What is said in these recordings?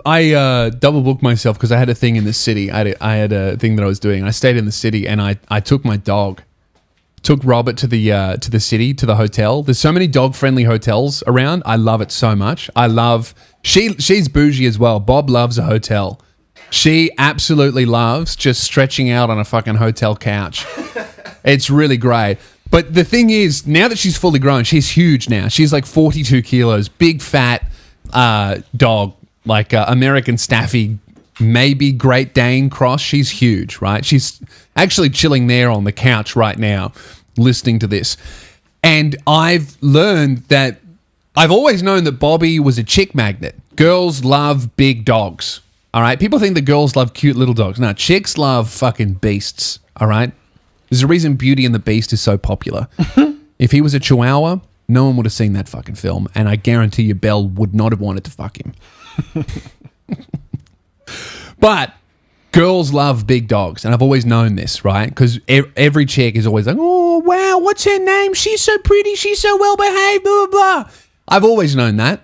I double booked myself because I had a thing in the city. I had a thing that I was doing. I stayed in the city and I took my dog. Took Robert to the city, to the hotel. There's so many dog-friendly hotels around. I love it so much. She's bougie as well. Bob loves a hotel. She absolutely loves just stretching out on a fucking hotel couch. It's really great. But the thing is, now that she's fully grown, she's huge now. She's like 42 kilos, big fat dog, like American Staffy, maybe Great Dane cross. She's huge, right? She's actually chilling there on the couch right now, listening to this. And I've learned that I've always known that Bobby was a chick magnet. Girls love big dogs. All right. People think that girls love cute little dogs. No, chicks love fucking beasts. All right. There's a reason Beauty and the Beast is so popular. If he was a chihuahua, no one would have seen that fucking film. And I guarantee you Belle would not have wanted to fuck him. But girls love big dogs. And I've always known this, right? Because every chick is always like, oh, wow, what's her name? She's so pretty. She's so well behaved, blah, blah, blah. I've always known that.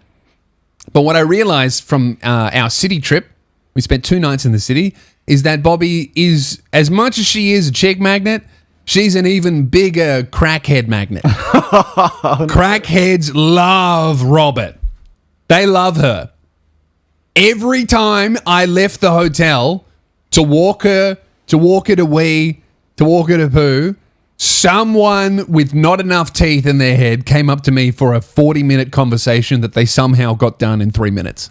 But what I realized from our city trip, we spent 2 nights in the city, is that Bobby is, as much as she is a chick magnet, she's an even bigger crackhead magnet. Crackheads love Robert. They love her. Every time I left the hotel to walk her to wee, to walk her to poo, someone with not enough teeth in their head came up to me for a 40-minute conversation that they somehow got done in 3 minutes.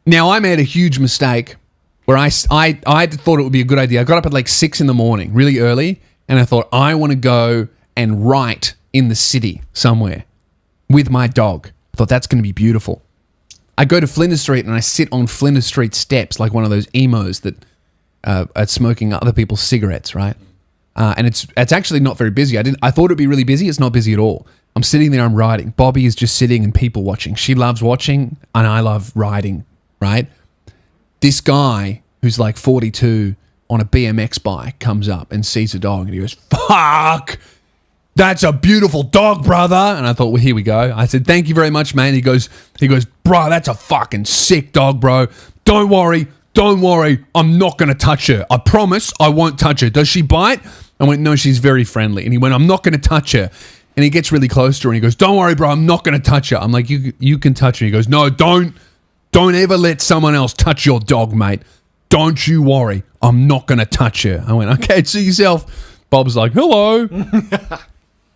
Now, I made a huge mistake where I thought it would be a good idea. I got up at like 6 in the morning, really early, and I thought, I want to go and write in the city somewhere with my dog. I thought, that's going to be beautiful. I go to Flinders Street and I sit on Flinders Street steps like one of those emos that are smoking other people's cigarettes, right? And it's actually not very busy. I thought it'd be really busy. It's not busy at all. I'm sitting there, I'm writing. Bobby is just sitting and people watching. She loves watching and I love writing, right? This guy who's like 42 on a BMX bike comes up and sees a dog and he goes, fuck, that's a beautiful dog, brother. And I thought, well, here we go. I said, thank you very much, man. He goes, bro, that's a fucking sick dog, bro. Don't worry. I'm not going to touch her. I promise I won't touch her. Does she bite? I went, no, she's very friendly. And he went, I'm not going to touch her. And he gets really close to her and he goes, don't worry, bro, I'm not going to touch her. I'm like, you can touch her. He goes, no, don't ever let someone else touch your dog, mate. Don't you worry. I'm not going to touch her. I went, okay, see yourself. Bob's like, hello.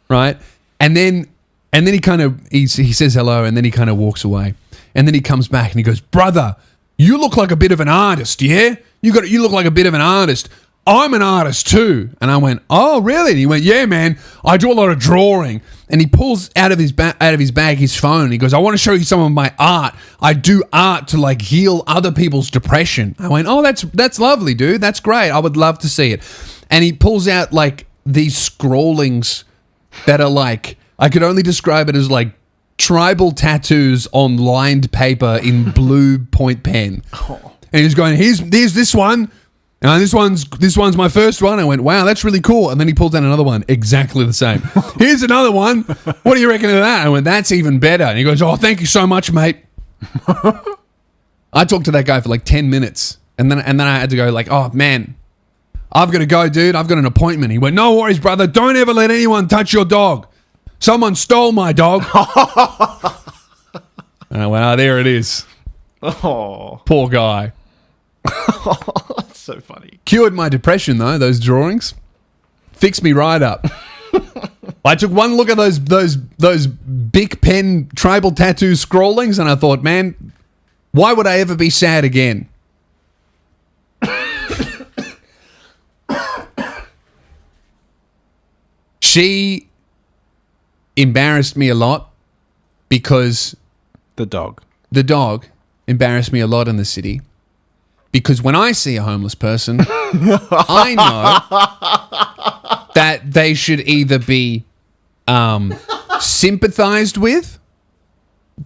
Right? And then he says hello and then he kind of walks away. And then he comes back and he goes, brother, you look like a bit of an artist, yeah? You look like a bit of an artist. I'm an artist too. And I went, oh, really? And he went, yeah, man, I do a lot of drawing. And he pulls out of his bag his phone. He goes, I want to show you some of my art. I do art to like heal other people's depression. I went, oh, that's lovely, dude. That's great. I would love to see it. And he pulls out like these scrollings that are like, I could only describe it as like tribal tattoos on lined paper in blue point pen. And he's going, here's this one. And this one's my first one. I went, wow, that's really cool. And then he pulled down another one, exactly the same. Here's another one. What do you reckon of that? I went, that's even better. And he goes, oh, thank you so much, mate. I talked to that guy for like 10 minutes. And then I had to go like, oh, man, I've got to go, dude. I've got an appointment. He went, no worries, brother. Don't ever let anyone touch your dog. Someone stole my dog. And I went, oh, there it is. Oh, poor guy. That's so funny. Cured my depression though, those drawings. Fixed me right up. I took one look at those big pen tribal tattoo scrollings and I thought, man, why would I ever be sad again? She embarrassed me a lot because the dog embarrassed me a lot in the city. Because when I see a homeless person, I know that they should either be sympathized with,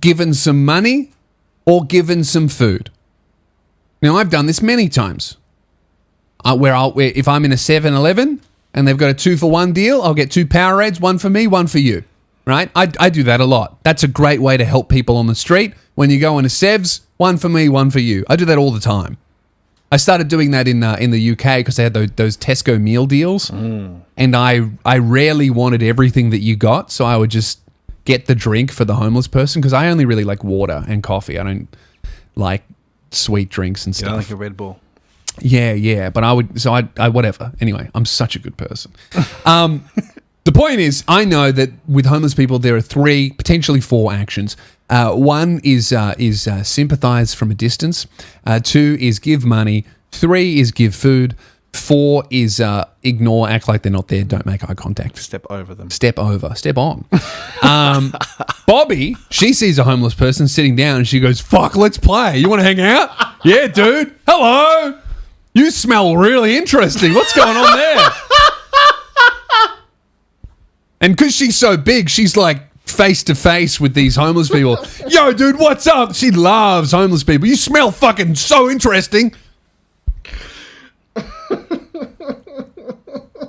given some money, or given some food. Now, I've done this many times. Where if I'm in a 7-Eleven and they've got a 2-for-1 deal, I'll get 2 Powerades, 1 for me, 1 for you. Right? I do that a lot. That's a great way to help people on the street. When you go into Sevs, One for me, one for you. I do that all the time. I started doing that in the UK because they had those Tesco meal deals, and I rarely wanted everything that you got, so I would just get the drink for the homeless person because I only really like water and coffee. I don't like sweet drinks and You know, stuff. like a Red Bull. Yeah, but I whatever. Anyway, I'm such a good person. The point is, I know that with homeless people, there are 3, potentially 4 actions. One is sympathize from a distance. 2 is give money. 3 is give food. 4 is ignore, act like they're not there, don't make eye contact. Step over them. Step over, step on. Bobby, she sees a homeless person sitting down and she goes, fuck, let's play. You want to hang out? Yeah, dude. Hello. You smell really interesting. What's going on there? And because she's so big, she's like face to face with these homeless people. Yo, dude, what's up? She loves homeless people. You smell fucking so interesting.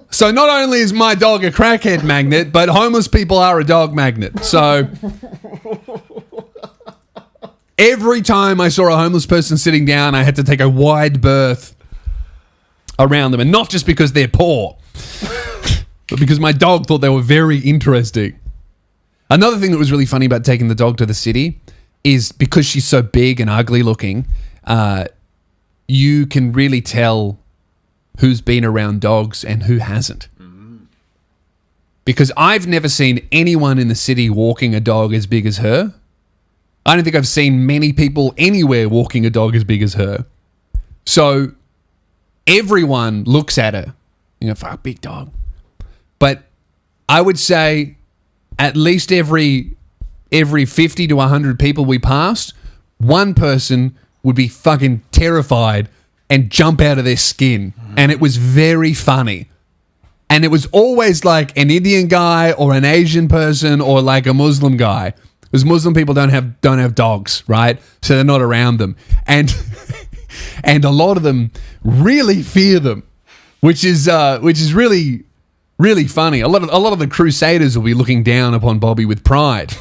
So not only is my dog a crackhead magnet, but homeless people are a dog magnet. So every time I saw a homeless person sitting down, I had to take a wide berth around them. And not just because they're poor, but because my dog thought they were very interesting. Another thing that was really funny about taking the dog to the city is because she's so big and ugly looking, you can really tell who's been around dogs and who hasn't. Because I've never seen anyone in the city walking a dog as big as her. I don't think I've seen many people anywhere walking a dog as big as her. So everyone looks at her, you know, fuck, big dog. But I would say at least every 50 to 100 people we passed, one person would be fucking terrified and jump out of their skin. And it was very funny. And it was always like an Indian guy or an Asian person or like a Muslim guy. Because Muslim people don't have dogs, right? So they're not around them. And and a lot of them really fear them, which is really really funny. A lot of the Crusaders will be looking down upon Bobby with pride.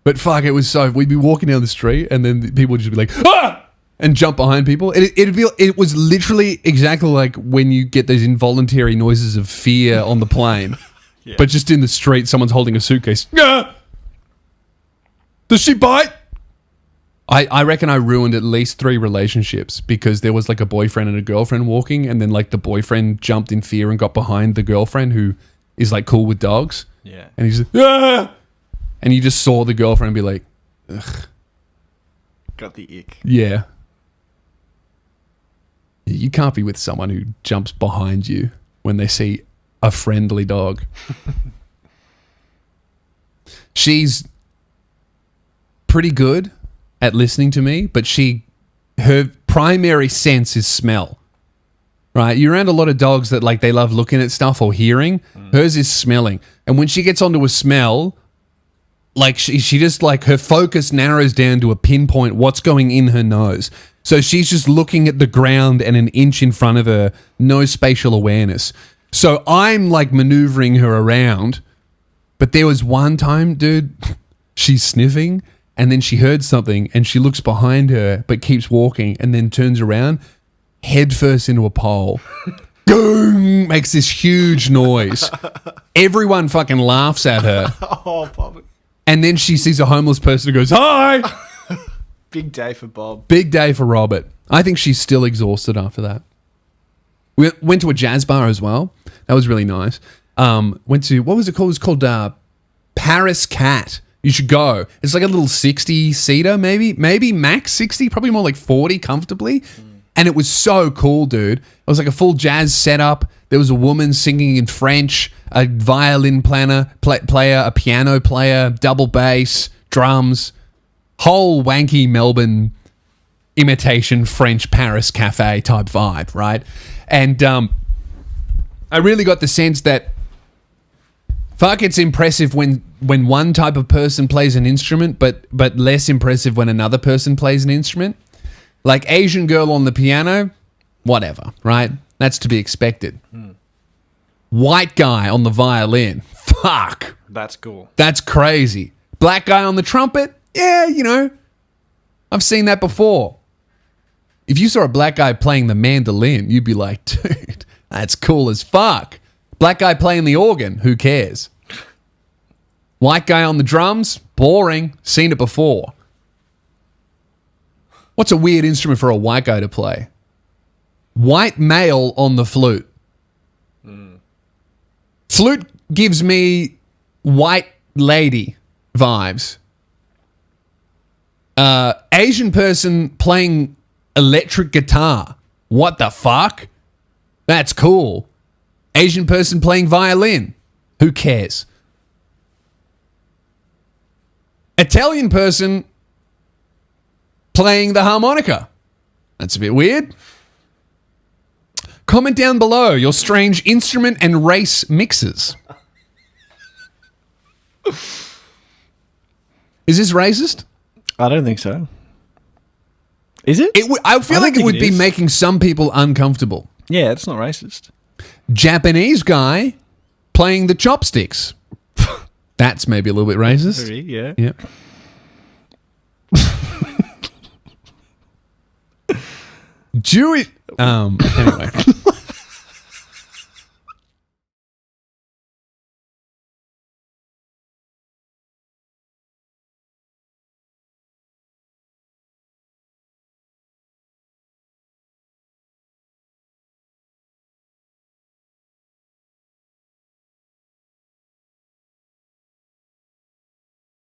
But fuck, it was so... We'd be walking down the street and then people would just be like, ah! And jump behind people. It was literally exactly like when you get those involuntary noises of fear on the plane. Yeah. But just in the street, someone's holding a suitcase. Ah! Does she bite? I reckon I ruined at least 3 relationships because there was like a boyfriend and a girlfriend walking, and then like the boyfriend jumped in fear and got behind the girlfriend who is like cool with dogs. Yeah. And he's like, ah! And you just saw the girlfriend be like, ugh. Got the ick. Yeah. You can't be with someone who jumps behind you when they see a friendly dog. She's pretty good at listening to me, but her primary sense is smell. Right? You're around a lot of dogs that like they love looking at stuff or hearing. Hers is smelling. And when she gets onto a smell, like she just like her focus narrows down to a pinpoint what's going in her nose. So she's just looking at the ground and an inch in front of her, no spatial awareness. So I'm like maneuvering her around. But there was one time, dude, she's sniffing and then she heard something and she looks behind her but keeps walking and then turns around, head first into a pole. Boom! Makes this huge noise. Everyone fucking laughs at her. Oh, Bob. And then she sees a homeless person who goes, hi! Big day for Bob. Big day for Robert. I think she's still exhausted after that. We went to a jazz bar as well. That was really nice. Went to, what was it called? It was called Paris Cat. You should go. It's like a little 60-seater, maybe max 60, probably more like 40 comfortably. And it was so cool, dude. It was like a full jazz setup. There was a woman singing in French, a violin player, a piano player, double bass, drums, whole wanky Melbourne imitation French Paris cafe type vibe, right? And I really got the sense that fuck, it's impressive when one type of person plays an instrument, but less impressive when another person plays an instrument. Like Asian girl on the piano, whatever, right? That's to be expected. White guy on the violin, fuck. That's cool. That's crazy. Black guy on the trumpet? Yeah, you know, I've seen that before. If you saw a black guy playing the mandolin, you'd be like, dude, that's cool as fuck. Black guy playing the organ, who cares? White guy on the drums? Boring. Seen it before. What's a weird instrument for a white guy to play? White male on the flute. Flute gives me white lady vibes. Asian person playing electric guitar. What the fuck? That's cool. Asian person playing violin. Who cares? Italian person playing the harmonica. That's a bit weird. Comment down below your strange instrument and race mixes. Is this racist? I don't think so. Is it? I feel I don't like it think would it be is. making some people uncomfortable. Yeah, it's not racist. Japanese guy playing the chopsticks. That's maybe a little bit racist. Very, yeah. Yeah. Jewish. Anyway.